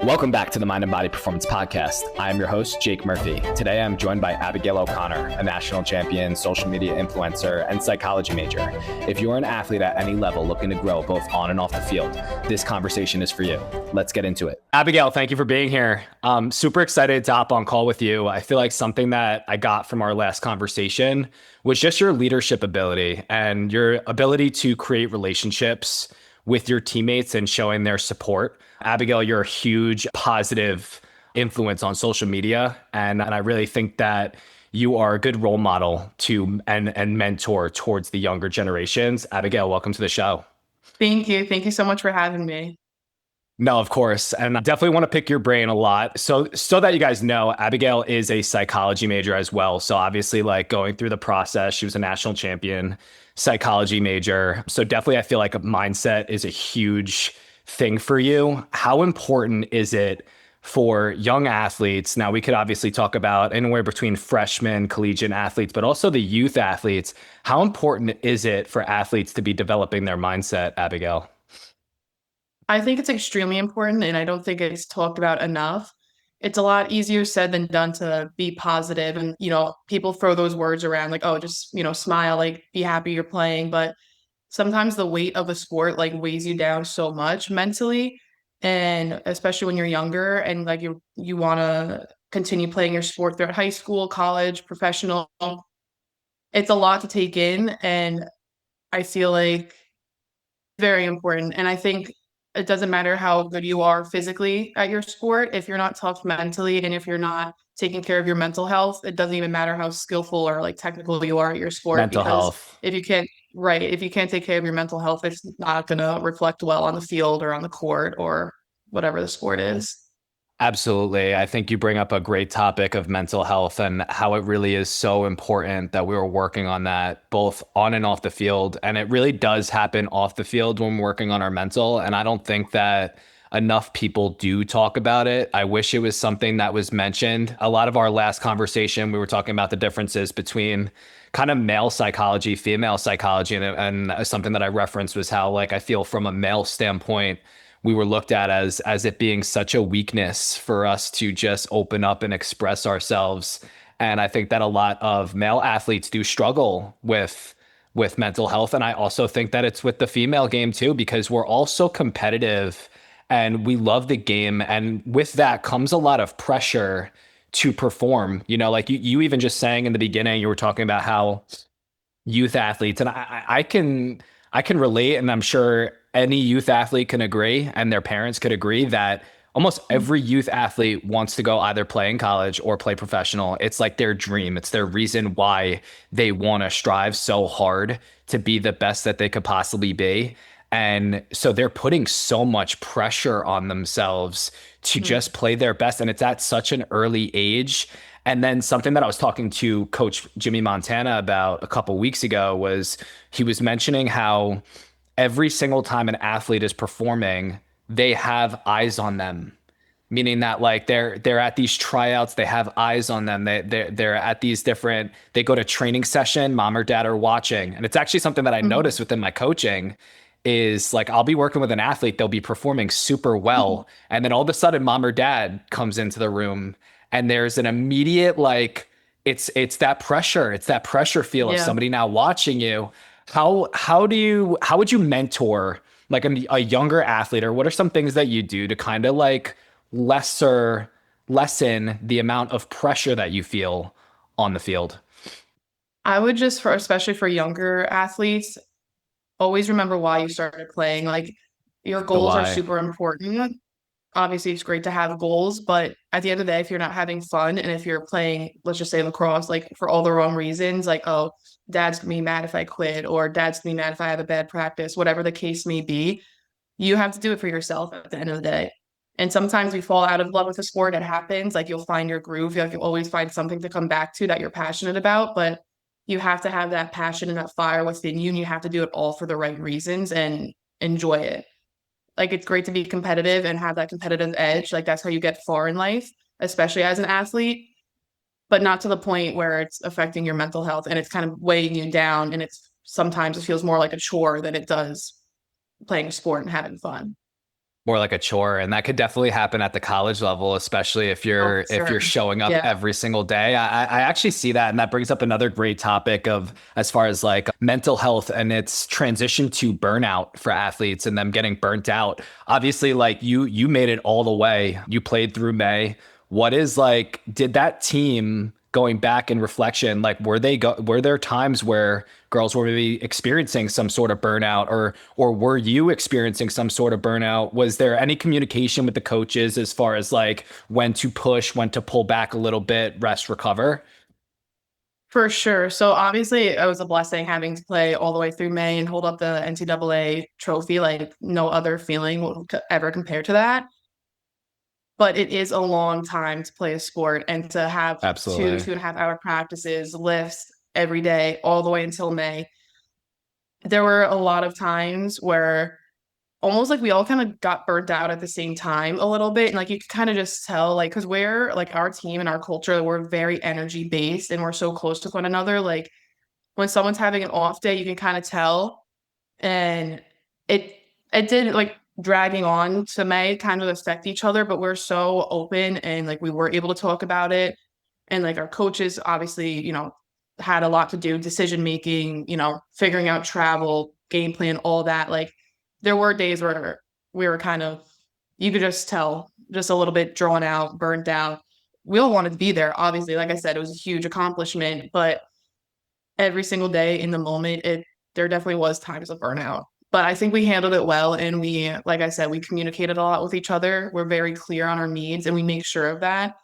Welcome back to the Mind and Body Performance Podcast. I am your host, Jake Murphy. Today, I'm joined by Abigail O'Connor, a national champion, social media influencer, and psychology major. If you're an athlete at any level looking to grow both on and off the field, this conversation is for you. Let's get into it. Abigail, thank you for being here. I'm super excited to hop on call with you. I feel like something that I got from our last conversation was just your leadership ability and your ability to create relationships with your teammates and showing their support. Abigail, you're a huge positive influence on social media. And I really think that you are a good role model to and mentor towards the younger generations. Abigail, welcome to the show. Thank you. Thank you so much for having me. No, of course. And I definitely want to pick your brain a lot. So that you guys know, Abigail is a psychology major as well. So obviously like going through the process, she was a national champion, psychology major. So definitely I feel like a mindset is a huge thing for you. How important is it for young athletes? Now we could obviously talk about anywhere between freshmen, collegiate athletes, but also the youth athletes. How important is it for athletes to be developing their mindset, Abigail? I think it's extremely important, and I don't think it's talked about enough. It's a lot easier said than done to be positive, and people throw those words around like, "Oh, just smile, like be happy you're playing." But sometimes the weight of a sport like weighs you down so much mentally, and especially when you're younger and like you want to continue playing your sport throughout high school, college, professional. It's a lot to take in, and I feel like very important. And I think it doesn't matter how good you are physically at your sport. If you're not tough mentally and if you're not taking care of your mental health, it doesn't even matter how skillful or like technical you are at your sport. Mental Because health. if you can't take care of your mental health, it's not going to reflect well on the field or on the court or whatever the sport is. Absolutely. I think you bring up a great topic of mental health and how it really is so important that we were working on that both on and off the field. And it really does happen off the field when we're working on our mental. And I don't think that enough people do talk about it. I wish it was something that was mentioned. A lot of our last conversation, we were talking about the differences between kind of male psychology, female psychology. And something that I referenced was how, like, I feel from a male standpoint, we were looked at as it being such a weakness for us to just open up and express ourselves. And I think that a lot of male athletes do struggle with mental health. And I also think that it's with the female game too, because we're all so competitive and we love the game. And with that comes a lot of pressure to perform. Like you even just saying in the beginning, you were talking about how youth athletes, and I can relate, and I'm sure any youth athlete can agree, and their parents could agree that almost every youth athlete wants to go either play in college or play professional. It's like their dream. It's their reason why they want to strive so hard to be the best that they could possibly be. And so they're putting so much pressure on themselves to just play their best. And it's at such an early age. And then something that I was talking to Coach Jimmy Montana about a couple weeks ago was he was mentioning how every single time an athlete is performing, they have eyes on them, meaning that like they're at these tryouts, they have eyes on them. They're at these different, they go to training session, mom or dad are watching. And it's actually something that I Mhm. noticed within my coaching is like I'll be working with an athlete, they'll be performing super well, and then all of a sudden mom or dad comes into the room and there's an immediate like it's that pressure, it's that pressure feel of Yeah. somebody now watching you. How would you mentor like a younger athlete, or what are some things that you do to kind of like lessen the amount of pressure that you feel on the field? I would just especially for younger athletes, always remember why you started playing. Like your The goals are why. super important. Obviously, it's great to have goals, but at the end of the day, if you're not having fun and if you're playing, let's just say lacrosse, like for all the wrong reasons, like, oh, dad's gonna be mad if I quit, or dad's gonna be mad if I have a bad practice, whatever the case may be, you have to do it for yourself at the end of the day. And sometimes we fall out of love with the sport. It happens. Like you'll find your groove. Like you'll always find something to come back to that you're passionate about, but you have to have that passion and that fire within you, and you have to do it all for the right reasons and enjoy it. Like it's great to be competitive and have that competitive edge. Like that's how you get far in life, especially as an athlete, but not to the point where it's affecting your mental health and it's kind of weighing you down. And it's sometimes it feels more like a chore than it does playing a sport and having fun. more like a chore, and that could definitely happen at the college level, especially Oh, for if you're sure. showing up Yeah, every single day. I actually see that, and that brings up another great topic of as far as like mental health and its transition to burnout for athletes and them getting burnt out. Obviously, like you made it all the way. You played through May. What is like, did that team going back in reflection, like were there times where girls were maybe experiencing some sort of burnout, or were you experiencing some sort of burnout? Was there any communication with the coaches as far as like when to push, when to pull back a little bit, rest, recover? for sure. So obviously it was a blessing having to play all the way through May and hold up the NCAA trophy. Like no other feeling will ever compare to that. But it is a long time to play a sport and to have Absolutely. 2.5 hour practices, lifts every day, all the way until May. There were a lot of times where almost like we all kind of got burnt out at the same time a little bit. And like you could kind of just tell, like, because we're like our team and our culture, we're very energy based and we're so close to one another. Like when someone's having an off day, you can kind of tell. And it it did like dragging on to May kind of affect each other, but we're so open and like we were able to talk about it. And like our coaches obviously, had a lot to do, decision making, figuring out travel, game plan, all that. Like there were days where we were kind of, you could just tell, just a little bit drawn out, burned out. We all wanted to be there. Obviously, like I said, it was a huge accomplishment, but every single day in the moment, there definitely was times of burnout. But I think we handled it well, and we, like I said, we communicated a lot with each other. We're very clear on our needs, and we make sure of that.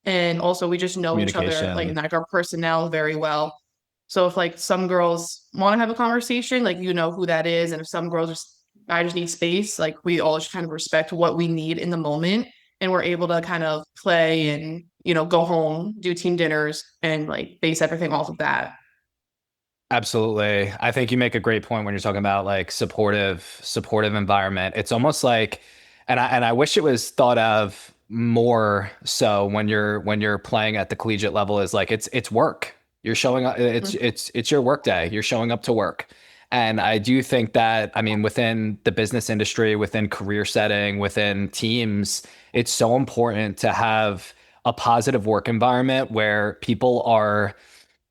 And also, we just know each other, Communication. like our personnel very well. So if like some girls want to have a conversation, like you know who that is, and if some girls just, I just need space, like we all just kind of respect what we need in the moment, and we're able to kind of play and go home, do team dinners, and like base everything off of that. Absolutely. I think you make a great point when you're talking about like supportive environment. It's almost like, and I wish it was thought of more so when you're playing at the collegiate level, is like it's work. You're showing up, it's your work day. You're showing up to work. And I do think that, I mean, within the business industry, within career setting, within teams, it's so important to have a positive work environment where people are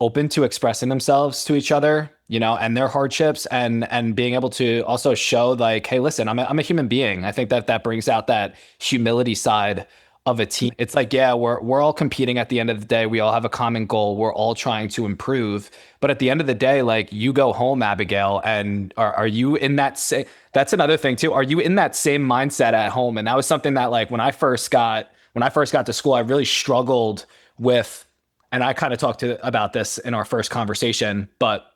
open to expressing themselves to each other, and their hardships, and being able to also show like, hey, listen, I'm a human being. I think that that brings out that humility side of a team. It's like, yeah, we're all competing at the end of the day. We all have a common goal. We're all trying to improve. But at the end of the day, like you go home, Abigail, and are you in that same, that's another thing too. Are you in that same mindset at home? And that was something that like when I first got to school, I really struggled with, and I kind of talked to about this in our first conversation, but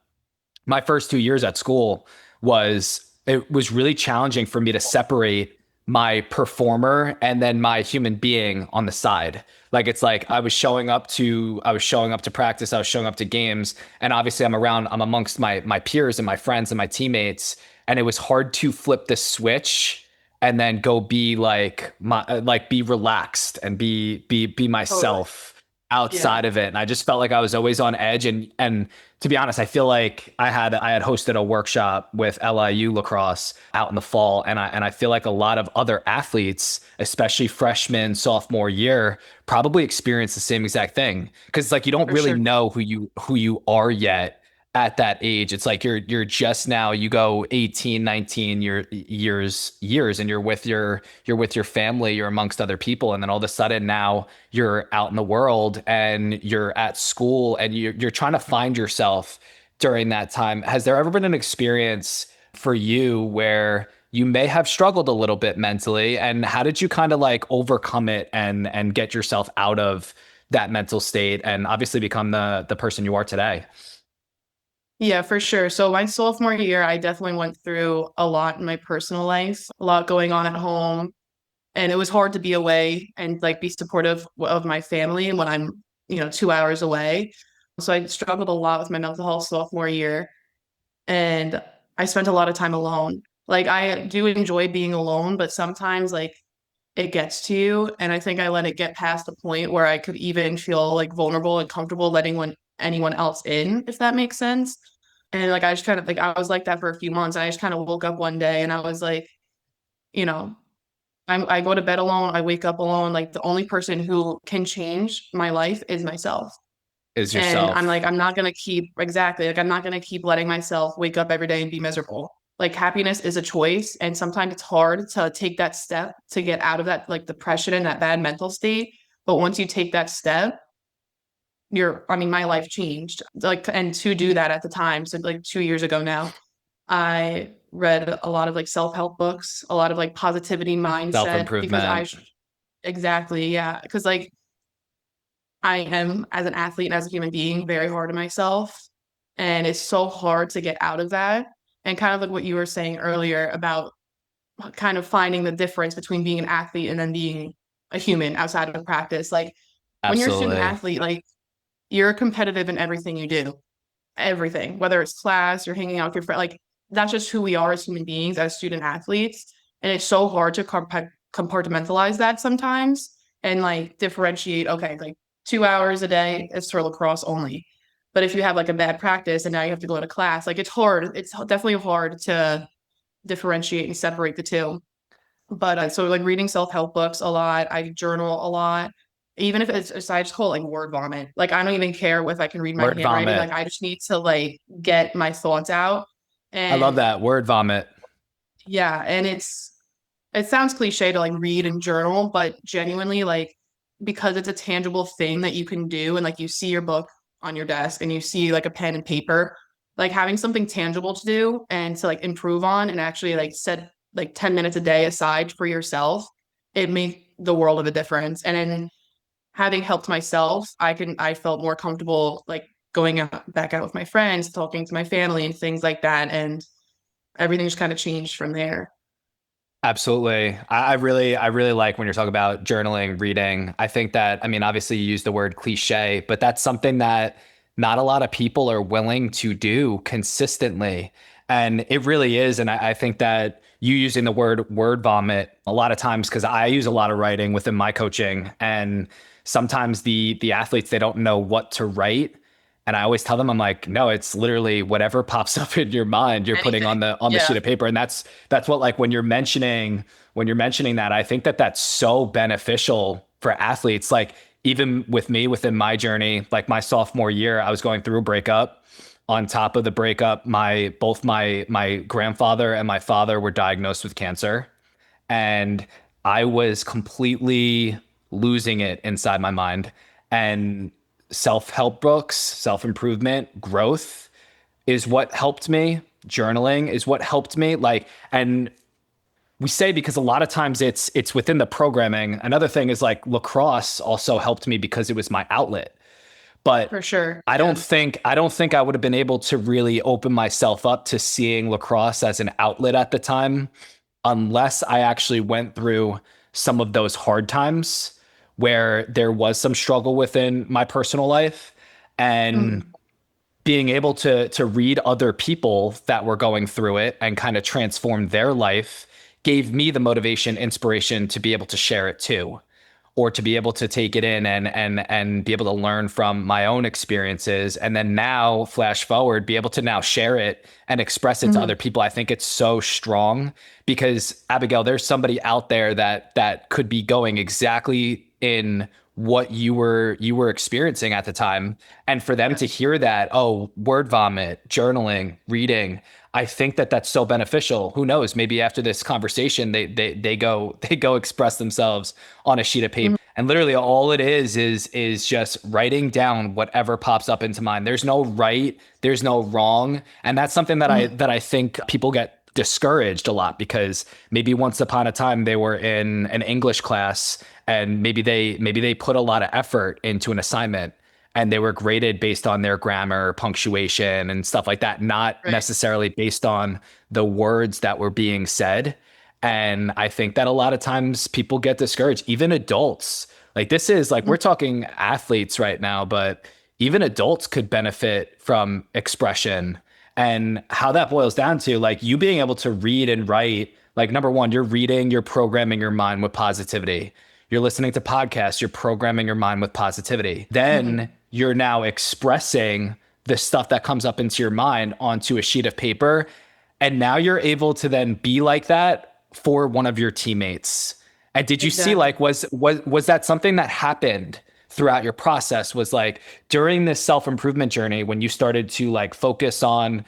my first 2 years at school it was really challenging for me to separate my performer and then my human being on the side. Like it's like I was showing up to practice, I was showing up to games, and obviously I'm amongst my peers and my friends and my teammates, and it was hard to flip the switch and then go be like be relaxed and be Totally. myself Yeah, outside of it. And I just felt like I was always on edge. And to be honest, I feel like I had hosted a workshop with LIU Lacrosse out in the fall, and I feel like a lot of other athletes, especially freshman, sophomore year, probably experience the same exact thing. Because like you don't for really sure. know who you are yet at that age. It's like you're just now, you go 18, 19 years, and you're with your family, you're amongst other people, and then all of a sudden now you're out in the world and you're at school and you're trying to find yourself during that time. Has there ever been an experience for you where you may have struggled a little bit mentally, and how did you kind of like overcome it and get yourself out of that mental state and obviously become the person you are today? Yeah, for sure. So my sophomore year, I definitely went through a lot in my personal life, a lot going on at home, and it was hard to be away and like be supportive of my family when I'm, 2 hours away. So I struggled a lot with my mental health sophomore year, and I spent a lot of time alone. Like I do enjoy being alone, but sometimes like it gets to you, and I think I let it get past the point where I could even feel like vulnerable and comfortable letting anyone else in, if that makes sense. And like I just kind of like I was like that for a few months. And I just kind of woke up one day and I was like, you know, I go to bed alone. I wake up alone. Like the only person who can change my life is myself. Is And I'm yourself. like, I'm not gonna keep exactly like I'm not gonna keep letting myself wake up every day and be miserable. Like happiness is a choice, and sometimes it's hard to take that step to get out of that like depression and that bad mental state. But once you take that step, I mean, my life changed. Like, and to do that at the time, so like 2 years ago now, I read a lot of like self-help books, a lot of like positivity mindset because Self-improvement. exactly, yeah, because like I am as an athlete and as a human being very hard on myself. And it's so hard to get out of that. And kind of like what you were saying earlier about kind of finding the difference between being an athlete and then being a human outside of practice. Like when you're a student Absolutely. athlete, like you're competitive in everything you do, everything, whether it's class, you're hanging out with your friend, like that's just who we are as human beings, as student athletes. And it's so hard to compartmentalize that sometimes and like differentiate, okay, like 2 hours a day is for lacrosse only. But if you have like a bad practice and now you have to go to class, like it's hard. It's definitely hard to differentiate and separate the two. But so like reading self-help books a lot, I journal a lot. Even if it's I just call it like word vomit. Like I don't even care if I can read my Word handwriting. Like vomit. I just need to like get my thoughts out. I love And that. Word vomit. yeah, and it sounds cliche to like read and journal, but genuinely like because it's a tangible thing that you can do and like you see your book on your desk and you see like a pen and paper, like having something tangible to do and to like improve on and actually like set like 10 minutes a day aside for yourself, it made the world of a difference. And then having helped myself, I felt more comfortable like going out back out with my friends, talking to my family and things like that. And everything just kind of changed from there. Absolutely. I really like when you're talking about journaling, reading. I think that, I mean, obviously you use the word cliche, but that's something that not a lot of people are willing to do consistently. And it really is. And I think that you using the word vomit a lot of times, because I use a lot of writing within my coaching, and sometimes the athletes, they don't know what to write. And I always tell them, I'm like, no, it's literally whatever pops up in your mind, you're putting Anything. on the Yeah. sheet of paper. And that's what, like when you're mentioning that, I think that that's so beneficial for athletes. Like even with me within my journey, like my sophomore year, I was going through a breakup. On top of the breakup, my grandfather and my father were diagnosed with cancer, and I was completely losing it inside my mind. And self-help books, self-improvement, growth is what helped me. Journaling is what helped me. Like, and we say because a lot of times it's within the programming. Another thing is like lacrosse also helped me because it was my outlet. But For sure. I don't Yeah. think I don't think I would have been able to really open myself up to seeing lacrosse as an outlet at the time unless I actually went through some of those hard times where there was some struggle within my personal life, and Mhm. being able to read other people that were going through it and kind of transform their life gave me the motivation, inspiration to be able to share it too, or to be able to take it in and be able to learn from my own experiences, and then now flash forward be able to now share it and express it to other Mhm. people. I think it's so strong because, Abigail, there's somebody out there that could be going exactly in what you were experiencing at the time, and for them to Yes. hear that, oh, word vomit, journaling, reading, I think that that's so beneficial. Who knows, maybe after this conversation they go express themselves on a sheet of paper. Mhm. And literally all it is just writing down whatever pops up into mind. There's no right, there's no wrong. And that's something that I Mhm. that I think people get discouraged a lot because maybe once upon a time they were in an English class, and maybe they put a lot of effort into an assignment, and they were graded based on their grammar, punctuation, and stuff like that, not Right. necessarily based on the words that were being said. And I think that a lot of times people get discouraged, even adults. Like this is like we're Mhm. talking athletes right now, but even adults could benefit from expression. And how that boils down to like you being able to read and write, like number one, you're reading, you're programming your mind with positivity. You're listening to podcasts, you're programming your mind with positivity. Then Mhm. you're now expressing the stuff that comes up into your mind onto a sheet of paper. And now you're able to then be like that for one of your teammates. And did you see Exactly. like was that something that happened throughout your process? Was like during this self-improvement journey when you started to like focus on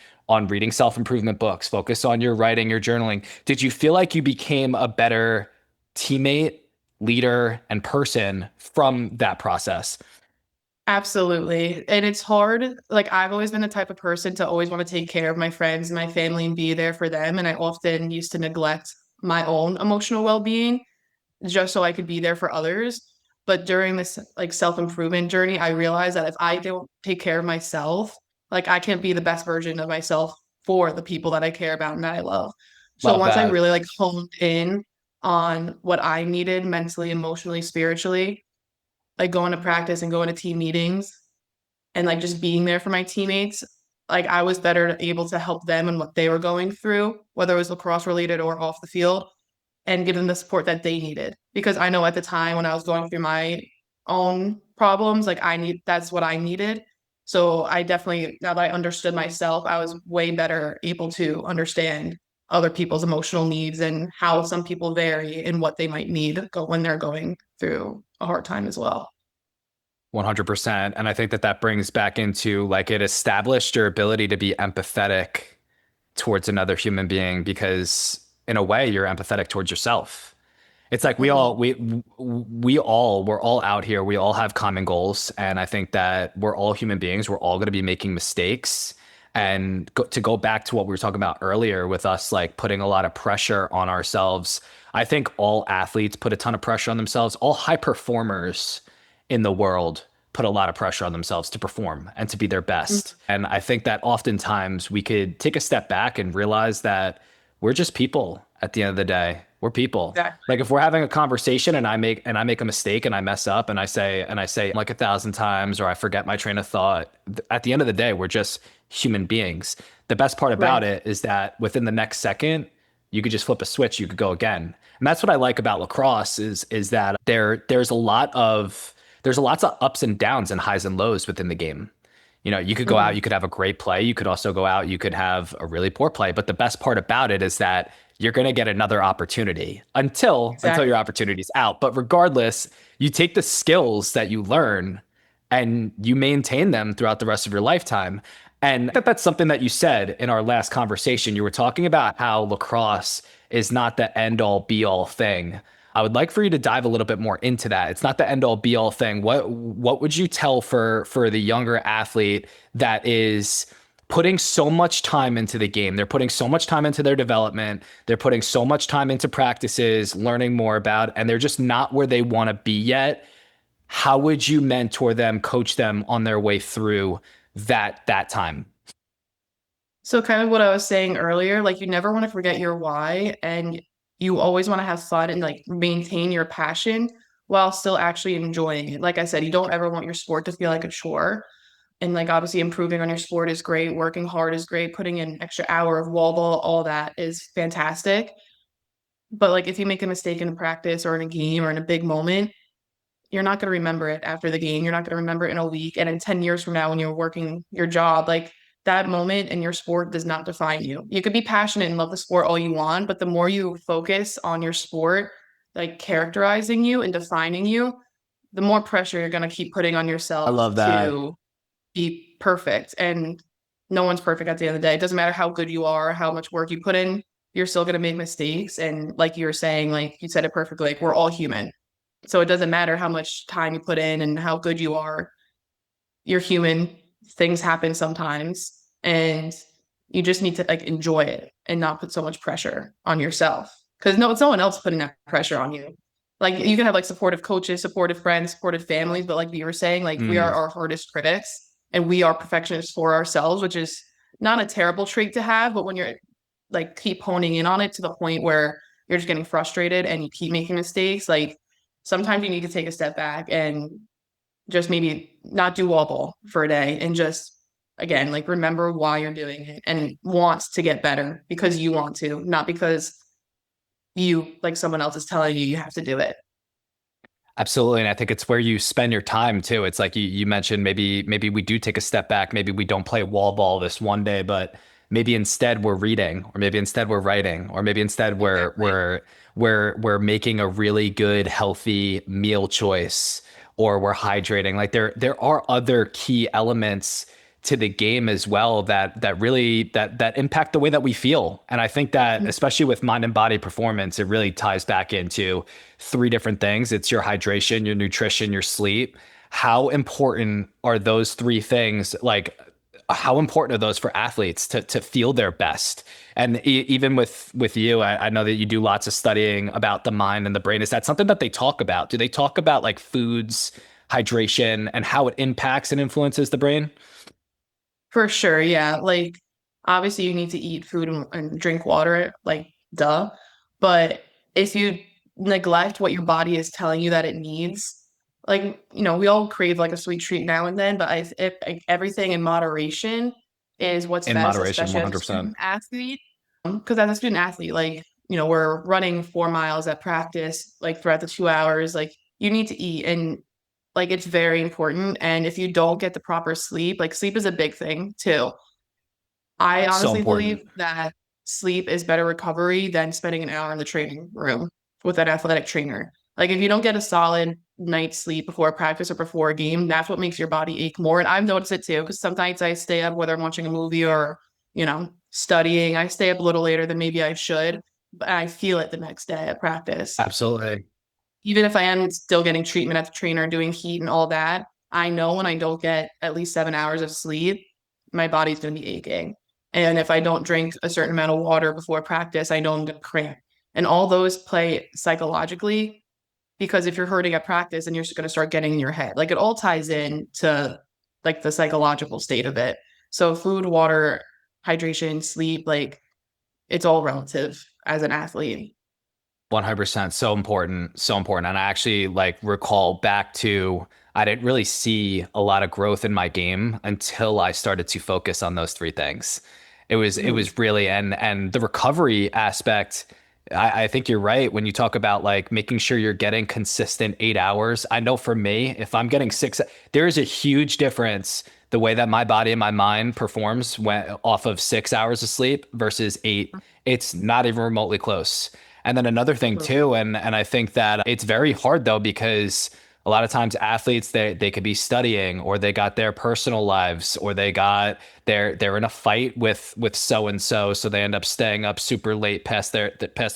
reading self-improvement books, focus on your writing, your journaling, did you feel like you became a better teammate, leader, and person from that process? Absolutely. And it's hard. Like I've always been the type of person to always want to take care of my friends and my family and be there for them. And I often used to neglect my own emotional well-being just so I could be there for others. But during this like self-improvement journey, I realized that if I don't take care of myself, like I can't be the best version of myself for the people that I care about and that I love. So Love once I that. really like honed in on what I needed mentally, emotionally, spiritually, like going to practice and going to team meetings and like just being there for my teammates, like I was better able to help them and what they were going through, whether it was lacrosse related or off the field, and give them the support that they needed. Because I know at the time when I was going through my own problems, like that's what I needed. So I definitely, now that I understood myself, I was way better able to understand other people's emotional needs and how some people vary and what they might need when they're going through a hard time as well. 100%. And I think that that brings back into like it established your ability to be empathetic towards another human being because in a way you're empathetic towards yourself. It's like Mhm. we're all out here. We all have common goals, and I think that we're all human beings. We're all going to be making mistakes. And to go back to what we were talking about earlier with us, like putting a lot of pressure on ourselves. I think all athletes put a ton of pressure on themselves. All high performers in the world put a lot of pressure on themselves to perform and to be their best. Mhm. And I think that oftentimes we could take a step back and realize that we're just people at the end of the day. We're people. Exactly. Like if we're having a conversation and I make a mistake and I mess up and I say like 1,000 times or I forget my train of thought, at the end of the day, we're just human beings. The best part about Right. it is that within the next second, you could just flip a switch, you could go again. And that's what I like about lacrosse is that there's lots of ups and downs and highs and lows within the game. You know, you could go out, Mhm. you could have a great play. You could also go out, you could have a really poor play. But the best part about it is that you're going to get another opportunity until your Exactly. opportunity's out. But regardless, you take the skills that you learn and you maintain them throughout the rest of your lifetime. And that's something that you said in our last conversation. You were talking about how lacrosse is not the end all be all thing. I would like for you to dive a little bit more into that. It's not the end all be all thing. What would you tell for the younger athlete that is putting so much time into the game? They're putting so much time into their development. They're putting so much time into practices, learning more about, and they're just not where they want to be yet. How would you mentor them, coach them on their way through that time? So kind of what I was saying earlier, like you never want to forget your why and you always want to have fun and like maintain your passion while still actually enjoying it. Like I said, you don't ever want your sport to feel like a chore. And like obviously improving on your sport is great, working hard is great, putting in an extra hour of wall ball, all that is fantastic. But like if you make a mistake in a practice or in a game or in a big moment, you're not going to remember it after the game. You're not going to remember it in a week. And in 10 years from now, when you're working your job, like that moment in your sport does not define you. You could be passionate and love the sport all you want, but the more you focus on your sport, like characterizing you and defining you, the more pressure you're going to keep putting on I yourself love that. to be perfect. And no one's perfect at the end of the day. It doesn't matter how good you are, how much work you put in, you're still going to make mistakes. And like you were saying, like you said it perfectly, like we're all human. So it doesn't matter how much time you put in and how good you are. You're human. Things happen sometimes. And you just need to like enjoy it and not put so much pressure on yourself. Because no, it's no one else putting that pressure on you. Like you can have like supportive coaches, supportive friends, supportive families, but like you were saying, like we are Mm, our hardest critics and we are perfectionists for ourselves, which is not a terrible trait to have, but when you're like keep honing in on it to the point where you're just getting frustrated and you keep making mistakes, like sometimes you need to take a step back and just maybe not do wall ball for a day and just again like remember why you're doing it and wants to get better because you want to, not because you like someone else is telling you you have to do it. absolutely. And I think it's where you spend your time too. It's like you mentioned maybe we do take a step back. Maybe we don't play wall ball this one day, but maybe instead we're reading, or maybe instead we're writing, or maybe instead Exactly. we're making a really good healthy meal choice, or we're hydrating. Like there are other key elements to the game as well that really that impact the way that we feel. And I think that especially with mind and body performance, it really ties back into three different things. It's your hydration, your nutrition, your sleep. How important are those three things? Like how important are those for athletes to feel their best? And even with you, I know that you do lots of studying about the mind and the brain. Is that something that they talk about? Do they talk about like foods, hydration, and how it impacts and influences the brain? For sure, yeah. Like obviously you need to eat food and drink water, like duh. But if you neglect what your body is telling you that it needs, like, we all crave like a sweet treat now and then, but if like, everything in moderation is what's In best, moderation, especially as a 100%. student athlete. Because as a student athlete, like, we're running 4 miles at practice, like throughout the 2 hours, like you need to eat. And like it's very important. And if you don't get the proper sleep, like sleep is a big thing too. I So honestly believe important. that sleep is better recovery than spending an hour in the training room with an athletic trainer. Like if you don't get a solid night's sleep before practice or before a game, that's what makes your body ache more. And I've noticed it too, because sometimes I stay up, whether I'm watching a movie or, studying, I stay up a little later than maybe I should, but I feel it the next day at practice. Absolutely. Even if I am still getting treatment at the trainer, doing heat and all that, I know when I don't get at least 7 hours of sleep, my body's going to be aching. And if I don't drink a certain amount of water before practice, I know I'm going to cramp. And all those play psychologically because if you're hurting at practice and you're just going to start getting in your head, like it all ties in to like the psychological state of it. So food, water, hydration, sleep, like it's all relative as an athlete. 100%. So important. So important. And I actually like recall back to I didn't really see a lot of growth in my game until I started to focus on those three things. It was really and the recovery aspect. I think you're right when you talk about like making sure you're getting consistent 8 hours. I know for me, if I'm getting six, there is a huge difference the way that my body and my mind performs when off of 6 hours of sleep versus eight. It's not even remotely close. And then another thing too, and I think that it's very hard though, because a lot of times athletes they could be studying or they got their personal lives or they're in a fight with so and so they end up staying up super late past their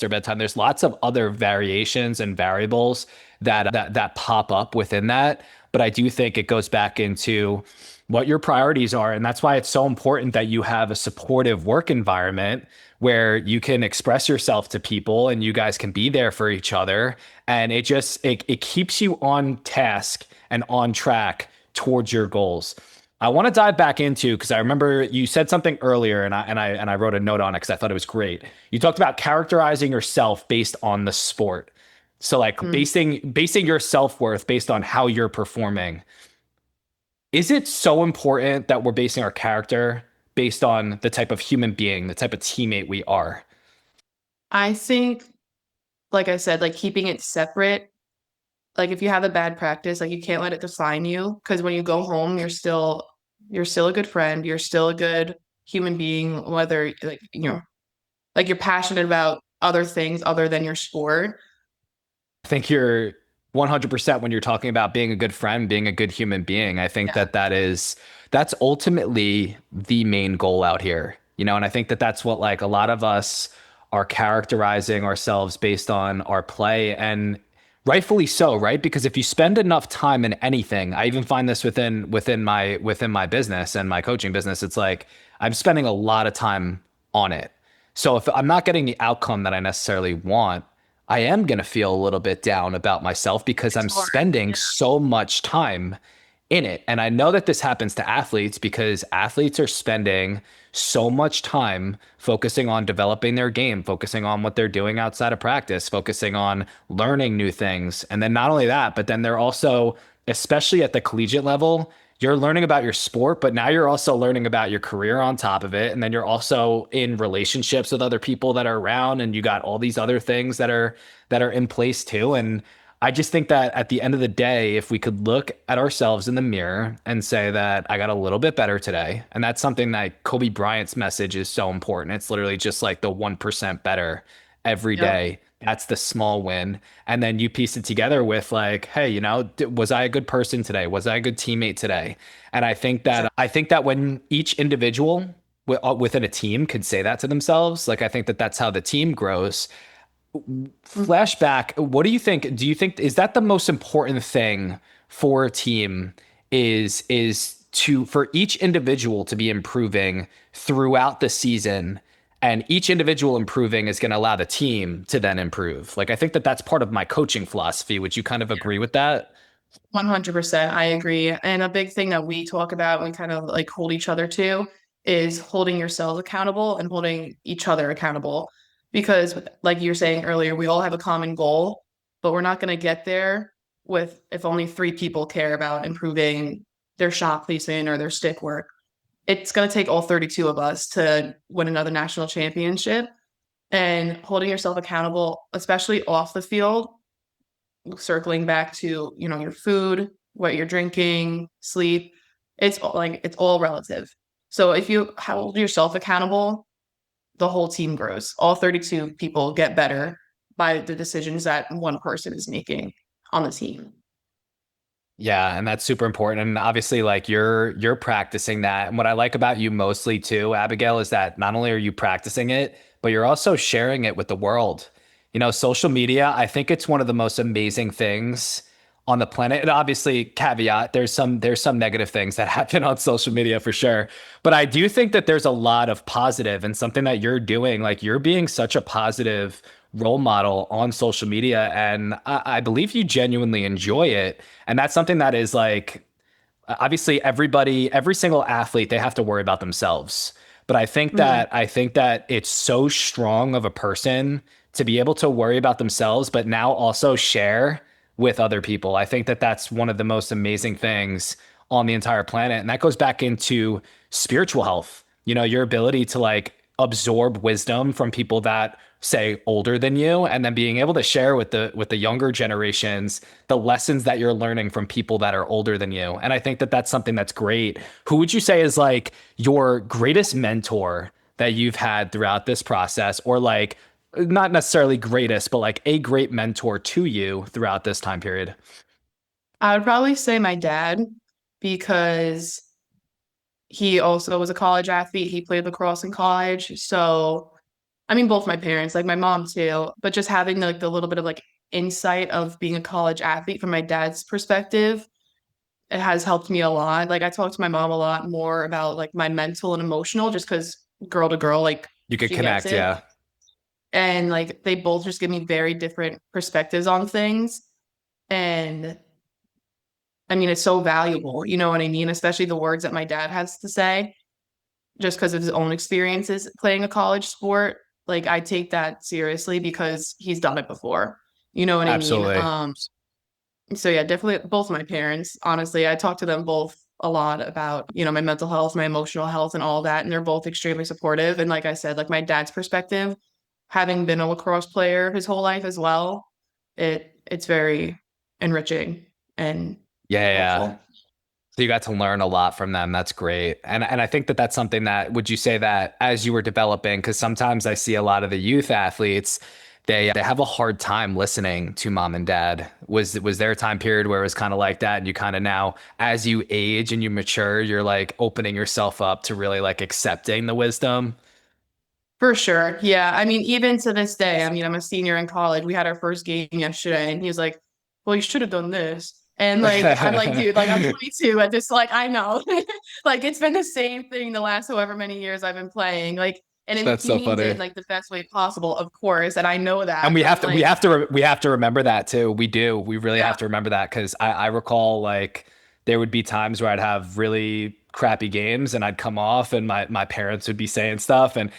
bedtime. There's lots of other variations and variables that pop up within that. But I do think it goes back into what your priorities are. And that's why it's so important that you have a supportive work environment where you can express yourself to people and you guys can be there for each other. And it keeps you on task and on track towards your goals. I want to dive back into because I remember you said something earlier and I wrote a note on it because I thought it was great. You talked about characterizing yourself based on the sport. So like Mhm. basing your self-worth based on how you're performing. Is it so important that we're basing our character based on the type of human being, the type of teammate we are? I think, like I said, like keeping it separate. Like if you have a bad practice, like you can't let it define you because when you go home, you're still a good friend, you're still a good human being, whether like you're passionate about other things other than your sport. I think you're 100% when you're talking about being a good friend, being a good human being. I think Yeah. that's ultimately the main goal out here. And I think that that's what like a lot of us are characterizing ourselves based on our play and rightfully so, right? Because if you spend enough time in anything, I even find this within my business and my coaching business, it's like I'm spending a lot of time on it. So if I'm not getting the outcome that I necessarily want, I am going to feel a little bit down about myself because It's I'm hard. spending Yeah. so much time in it. And I know that this happens to athletes because athletes are spending so much time focusing on developing their game, focusing on what they're doing outside of practice, focusing on learning new things. And then not only that, but then they're also, especially at the collegiate level, you're learning about your sport, but now you're also learning about your career on top of it. And then you're also in relationships with other people that are around and you got all these other things that are in place too. And I just think that at the end of the day, if we could look at ourselves in the mirror and say that I got a little bit better today, and that's something that Kobe Bryant's message is so important. It's literally just like the 1% better every Yep. day. That's the small win. And then you piece it together with like, hey, was I a good person today? Was I a good teammate today? And Sure. I think that when each individual within a team could say that to themselves, like I think that that's how the team grows. Mhm. Flashback, what do you think? Do you think is that the most important thing for a team is to for each individual to be improving throughout the season, and each individual improving is going to allow the team to then improve. Like I think that that's part of my coaching philosophy. Would you kind of agree with that? 100%. I agree. And a big thing that we talk about and kind of like hold each other to is holding yourselves accountable and holding each other accountable. Because, like you were saying earlier, we all have a common goal, but we're not going to get there with if only three people care about improving their shot placement or their stick work. It's going to take all 32 of us to win another national championship. And holding yourself accountable, especially off the field, circling back to, your food, what you're drinking, sleep, it's all relative. So if you hold yourself accountable, the whole team grows. All 32 people get better by the decisions that one person is making on the team. Yeah, and that's super important. And obviously, like you're practicing that. And what I like about you mostly too, Abigail, is that not only are you practicing it, but you're also sharing it with the world. Social media, I think it's one of the most amazing things on the planet. And obviously, caveat, there's some negative things that happen on social media for sure. But I do think that there's a lot of positive and something that you're doing. Like you're being such a positive role model on social media. And I believe you genuinely enjoy it. And that's something that is like, obviously every single athlete, they have to worry about themselves. But Mhm. I think that it's so strong of a person to be able to worry about themselves, but now also share with other people. I think that that's one of the most amazing things on the entire planet. And that goes back into spiritual health. Your ability to like absorb wisdom from people that say older than you, and then being able to share with the younger generations the lessons that you're learning from people that are older than you. And I think that that's something that's great. Who would you say is like your greatest mentor that you've had throughout this process, or like not necessarily greatest, but like a great mentor to you throughout this time period? I would probably say my dad because he also was a college athlete. He played lacrosse in college. So, I mean, both my parents, like my mom too, but just having like the little bit of like insight of being a college athlete from my dad's perspective, it has helped me a lot. Like I talk to my mom a lot more about like my mental and emotional just because girl to girl, like You could she gets connect, it. yeah. And like they both just give me very different perspectives on things. And I mean, it's so valuable, you know what I mean? Especially the words that my dad has to say, just because of his own experiences playing a college sport. Like I take that seriously because he's done it before. You know what I mean? Absolutely. So yeah, definitely both my parents. Honestly, I talk to them both a lot about, my mental health, my emotional health and all that, and they're both extremely supportive. And like I said, like my dad's perspective, having been a lacrosse player his whole life as well, it's very enriching and Yeah, yeah. helpful. So you got to learn a lot from them. That's great. And I think that that's something that would you say that as you were developing, because sometimes I see a lot of the youth athletes, they have a hard time listening to mom and dad. Was there a time period where it was kind of like that and you kind of now as you age and you mature, you're like opening yourself up to really like accepting the wisdom? For sure. Yeah. I mean, even to this day, I mean, I'm a senior in college. We had our first game yesterday, and he was like, well, you should have done this. And like, I'm like, dude, like, I'm 22. And just like, I know. Like, it's been the same thing the last however many years I've been playing. Like, and That's he so means it funny. in like the best way possible, of course. And I know And that. But I'm like, we have to remember that too. We do. We really yeah, have to remember that because I recall like there would be times where I'd have really crappy games and I'd come off and my parents would be saying stuff and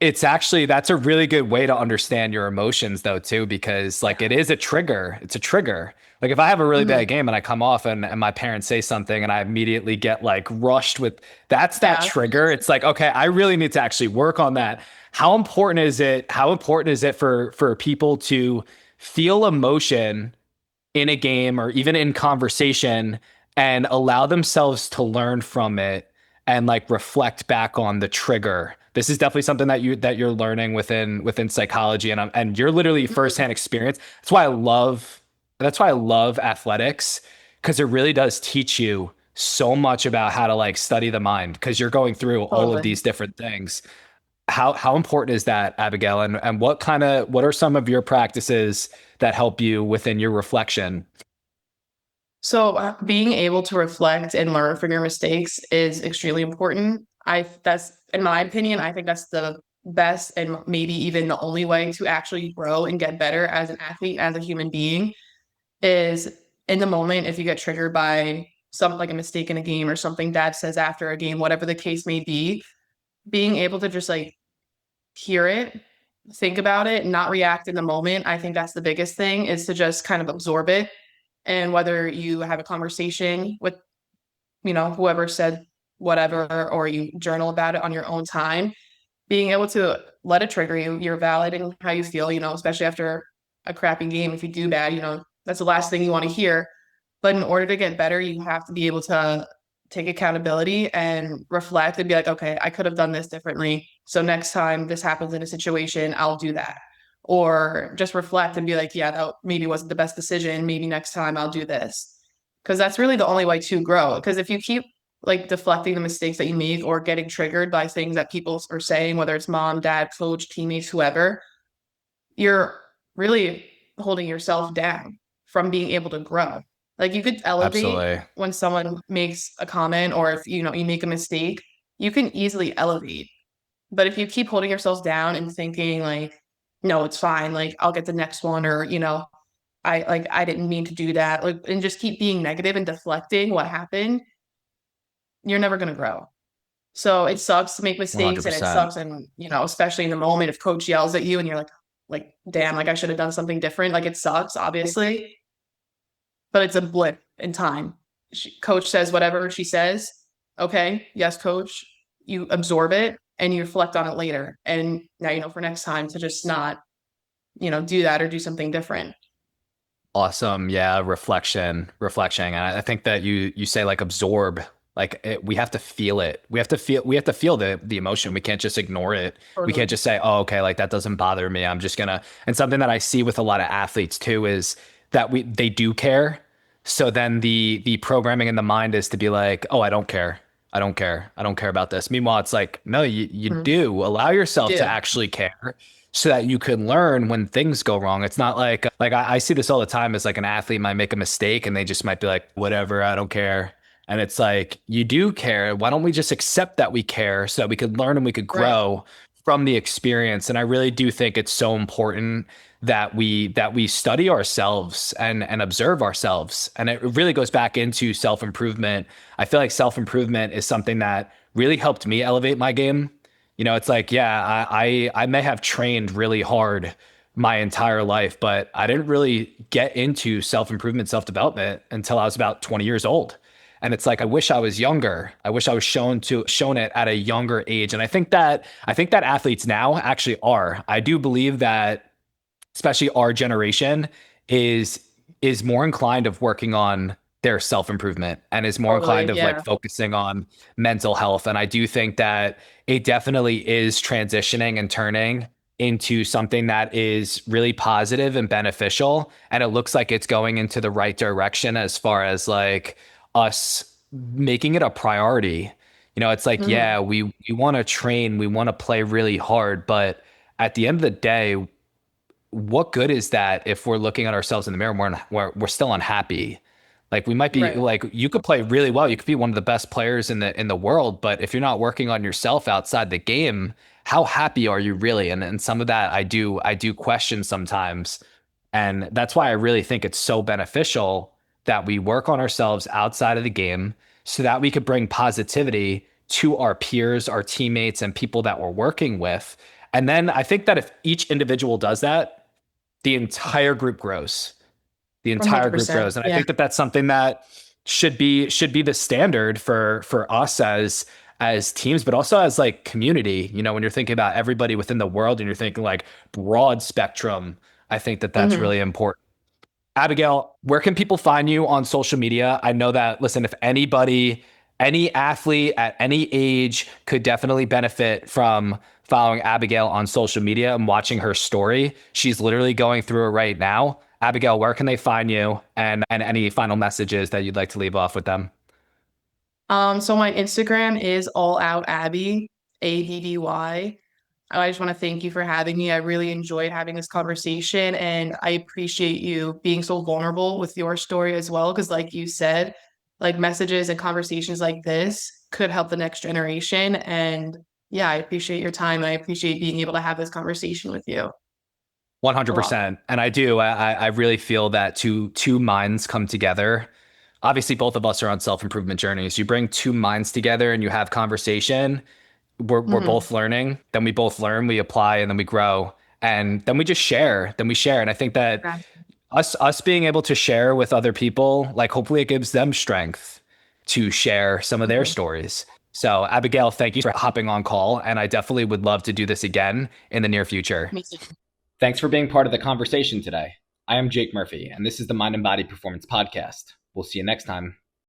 it's actually that's a really good way to understand your emotions though too because like yeah. it is a trigger. It's a trigger. Like if I have a really bad Mhm. game and I come off and my parents say something and I immediately get like rushed with that's that Yeah. trigger. It's like, okay, I really need to actually work on that. How important is it for people to feel emotion in a game or even in conversation and allow themselves to learn from it and like reflect back on the trigger. This is definitely something that you're learning within psychology, and you're literally Mhm. firsthand experience. That's why I love athletics, because it really does teach you so much about how to like study the mind, because you're going through all of Totally. these different things. How important is that, Abigail? And what are some of your practices that help you within your reflection? So being able to reflect and learn from your mistakes is extremely important. That's in my opinion, I think that's the best and maybe even the only way to actually grow and get better as an athlete, as a human being, is in the moment if you get triggered by something like a mistake in a game or something dad says after a game, whatever the case may be, being able to just like hear it, think about it, not react in the moment. I think that's the biggest thing is to just kind of absorb it. And whether you have a conversation with, whoever said whatever, or you journal about it on your own time, being able to let it trigger you, you're valid in how you feel, especially after a crappy game. If you do bad, that's the last thing you want to hear. But in order to get better, you have to be able to take accountability and reflect and be like, okay, I could have done this differently. So next time this happens in a situation, I'll do that. Or just reflect and be like, yeah, that maybe wasn't the best decision. Maybe next time I'll do this. Because that's really the only way to grow. Because if you keep like deflecting the mistakes that you make or getting triggered by things that people are saying, whether it's mom, dad, coach, teammates, whoever, you're really holding yourself down from being able to grow. Like you could elevate Absolutely. when someone makes a comment or if you make a mistake, you can easily elevate. But if you keep holding yourselves down and thinking like, no, it's fine, like I'll get the next one or I didn't mean to do that, like and just keep being negative and deflecting what happened, you're never gonna grow. So it sucks to make mistakes and it 100%. sucks and especially in the moment if coach yells at you and you're like damn, like I should have done something different. Like it sucks, obviously, but it's a blip in time. Coach says whatever she says. Okay, yes, coach. You absorb it and you reflect on it later. And now you know for next time to just not, do that or do something different. Awesome. Yeah, reflection. And I think that you say like absorb, we have to feel it. We have to feel the emotion. We can't just ignore it. We can't Totally. just say, "Oh, okay, like that doesn't bother me. I'm just gonna." And something that I see with a lot of athletes too is that they do care. So then the programming in the mind is to be like, "Oh, I don't care. I don't care. I don't care about this." Meanwhile, it's like, "No, you Mhm. do. Allow You yourself to do. actually care so that you can learn when things go wrong." It's not like I see this all the time as like an athlete might make a mistake and they just might be like, whatever, I don't care. And it's like, you do care. Why don't we just accept that we care so that we could learn and we could Right. grow from the experience? And I really do think it's so important that we study ourselves and observe ourselves. And it really goes back into self-improvement. I feel like self-improvement is something that really helped me elevate my game. It's like, yeah, I may have trained really hard my entire life, but I didn't really get into self-improvement, self-development until I was about 20 years old. And it's like I wish I was younger. I wish I was shown it at a younger age. And I think that athletes now actually are. I do believe that especially our generation is is more inclined of working on their self-improvement and is more inclined Totally. of like Yeah. focusing on mental health. And I do think that it definitely is transitioning and turning into something that is really positive and beneficial, and it looks like it's going into the right direction as far as like us making it a priority. It's like, Hmm. yeah, we want to train, we want to play really hard, but at the end of the day, what good is that if we're looking at ourselves in the mirror and we're still unhappy? Like we might be Right. like, you could play really well, you could be one of the best players in the world, but if you're not working on yourself outside the game, how happy are you really? And some of that I do question sometimes. And that's why I really think it's so beneficial that we work on ourselves outside of the game so that we could bring positivity to our peers, our teammates, and people that we're working with. And then I think that if each individual does that, the entire group grows. The entire group 100%. grows. And I Yeah. think that that's something that should be the standard for us as teams, but also as like community. When you're thinking about everybody within the world and you're thinking like broad spectrum, I think that that's Hmm. really important. Abigail, where can people find you on social media? I know that, listen, if anybody, any athlete at any age could definitely benefit from following Abigail on social media and watching her story. She's literally going through it right now. Abigail, where can they find you, and any final messages that you'd like to leave off with them? So my Instagram is all out Abby, ABBY. I just want to thank you for having me. I really enjoyed having this conversation, and I appreciate you being so vulnerable with your story as well. Because, like you said, like messages and conversations like this could help the next generation. And yeah, I appreciate your time. And I appreciate being able to have this conversation with you a lot. 100%. And I do. I really feel that two minds come together. Obviously, both of us are on self-improvement journeys. You bring two minds together and you have conversation. We're Hmm. both learning. Then we both learn, we apply, and then we grow. And then we just share. Then we share. And I think that us being able to share with other people, like hopefully it gives them strength to share some of their Mhm. stories. So Abigail, thank you for hopping on call. And I definitely would love to do this again in the near future. Me too. Thanks for being part of the conversation today. I am Jake Murphy, and this is the Mind and Body Performance Podcast. We'll see you next time.